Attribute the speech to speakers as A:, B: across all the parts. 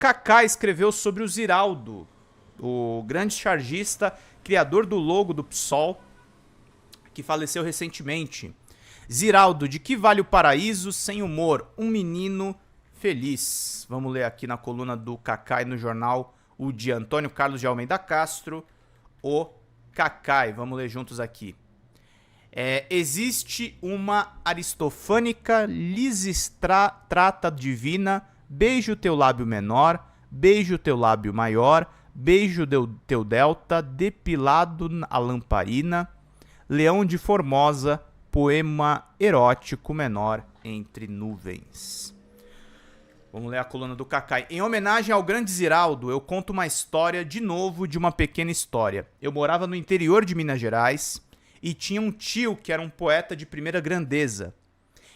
A: Kaká escreveu sobre o Ziraldo, o grande chargista, criador do logo do PSOL, que faleceu recentemente. Ziraldo, de que vale o paraíso sem humor? Um menino feliz. Vamos ler aqui na coluna do Kaká e no jornal o de Antônio Carlos de Almeida Castro, o Kaká. Vamos ler juntos aqui. Existe uma aristofânica lisistrata divina, beijo teu lábio menor, beijo teu lábio maior, beijo teu delta, depilado a lamparina, Leão de Formosa, poema erótico menor entre nuvens. Vamos ler a coluna do Kaká. Em homenagem ao grande Ziraldo, eu conto uma história, de novo, de uma pequena história. Eu morava no interior de Minas Gerais e tinha um tio que era um poeta de primeira grandeza.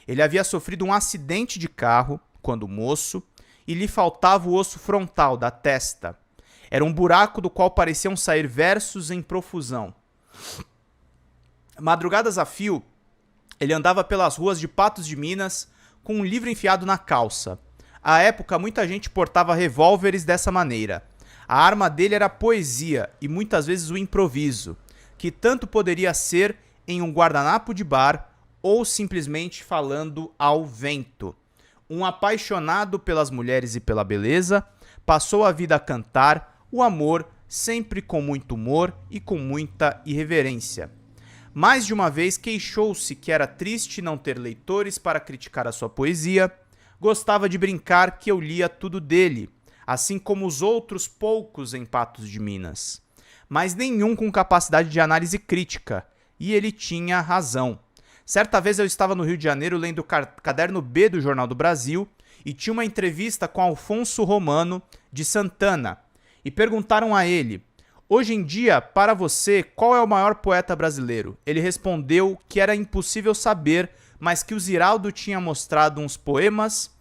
A: Ele havia sofrido um acidente de carro quando moço e lhe faltava o osso frontal da testa. Era um buraco do qual pareciam sair versos em profusão. Madrugadas a fio, ele andava pelas ruas de Patos de Minas com um livro enfiado na calça. À época, muita gente portava revólveres dessa maneira. A arma dele era a poesia e muitas vezes o improviso, que tanto poderia ser em um guardanapo de bar ou simplesmente falando ao vento. Um apaixonado pelas mulheres e pela beleza, passou a vida a cantar o amor sempre com muito humor e com muita irreverência. Mais de uma vez queixou-se que era triste não ter leitores para criticar a sua poesia. Gostava de brincar que eu lia tudo dele, assim como os outros poucos em Patos de Minas. Mas nenhum com capacidade de análise crítica, e ele tinha razão. Certa vez eu estava no Rio de Janeiro lendo o caderno B do Jornal do Brasil e tinha uma entrevista com Alfonso Romano de Santana, e perguntaram a ele: hoje em dia, para você, qual é o maior poeta brasileiro? Ele respondeu que era impossível saber, mas que o Ziraldo tinha mostrado uns poemas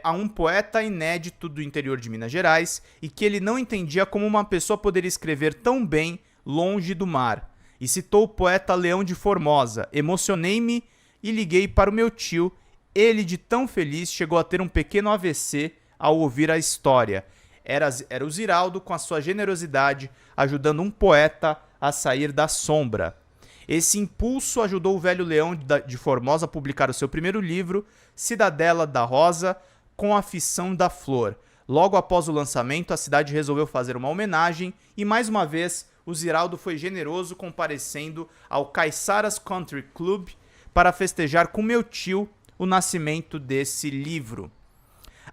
A: a um poeta inédito do interior de Minas Gerais e que ele não entendia como uma pessoa poderia escrever tão bem longe do mar. E citou o poeta Leão de Formosa. Emocionei-me e liguei para o meu tio. Ele, de tão feliz, chegou a ter um pequeno AVC ao ouvir a história. Era o Ziraldo, com a sua generosidade, ajudando um poeta a sair da sombra. Esse impulso ajudou o velho Leão de Formosa a publicar o seu primeiro livro, Cidadela da Rosa, com a Aflição da Flor. Logo após o lançamento, a cidade resolveu fazer uma homenagem e, mais uma vez, o Ziraldo foi generoso, comparecendo ao Caiçaras Country Club para festejar com meu tio o nascimento desse livro.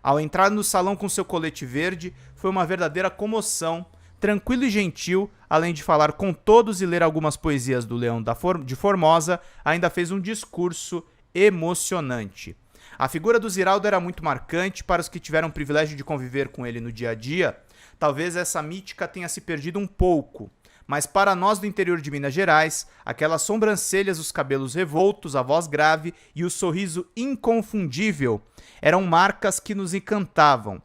A: Ao entrar no salão com seu colete verde, foi uma verdadeira comoção. Tranquilo e gentil, além de falar com todos e ler algumas poesias do Leão de Formosa, ainda fez um discurso emocionante. A figura do Ziraldo era muito marcante para os que tiveram o privilégio de conviver com ele no dia a dia. Talvez essa mítica tenha se perdido um pouco, mas para nós do interior de Minas Gerais, aquelas sobrancelhas, os cabelos revoltos, a voz grave e o sorriso inconfundível eram marcas que nos encantavam.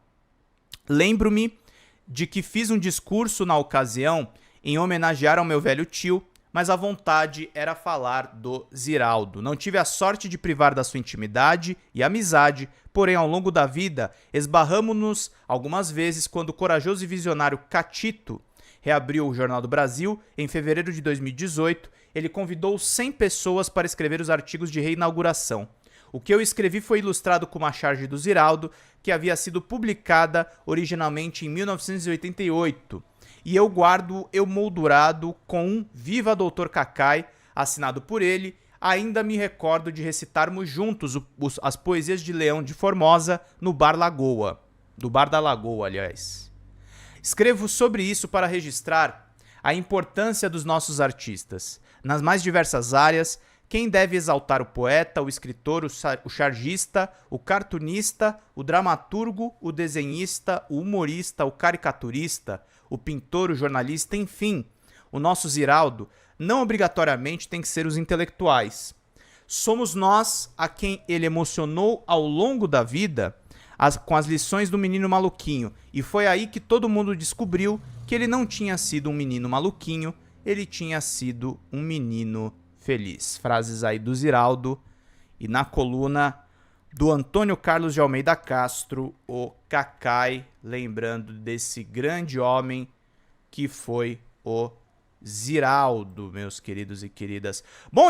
A: Lembro-me de que fiz um discurso na ocasião em homenagear ao meu velho tio, mas a vontade era falar do Ziraldo. Não tive a sorte de privar da sua intimidade e amizade, porém ao longo da vida esbarramo-nos algumas vezes quando o corajoso e visionário Catito reabriu o Jornal do Brasil em fevereiro de 2018. Ele convidou 100 pessoas para escrever os artigos de reinauguração. O que eu escrevi foi ilustrado com uma charge do Ziraldo, que havia sido publicada originalmente em 1988. E eu guardo emoldurado com um Viva Doutor Kaká, assinado por ele. Ainda me recordo de recitarmos juntos as poesias de Leão de Formosa no Bar Lagoa. Do Bar da Lagoa, aliás. Escrevo sobre isso para registrar a importância dos nossos artistas. Nas mais diversas áreas, quem deve exaltar o poeta, o escritor, o chargista, o cartunista, o dramaturgo, o desenhista, o humorista, o caricaturista, o pintor, o jornalista, enfim. O nosso Ziraldo não obrigatoriamente tem que ser os intelectuais. Somos nós a quem ele emocionou ao longo da vida com as lições do menino maluquinho. E foi aí que todo mundo descobriu que ele não tinha sido um menino maluquinho, ele tinha sido um menino feliz. Frases aí do Ziraldo e na coluna do Antônio Carlos de Almeida Castro, o Cacai, lembrando desse grande homem que foi o Ziraldo, meus queridos e queridas. Bom,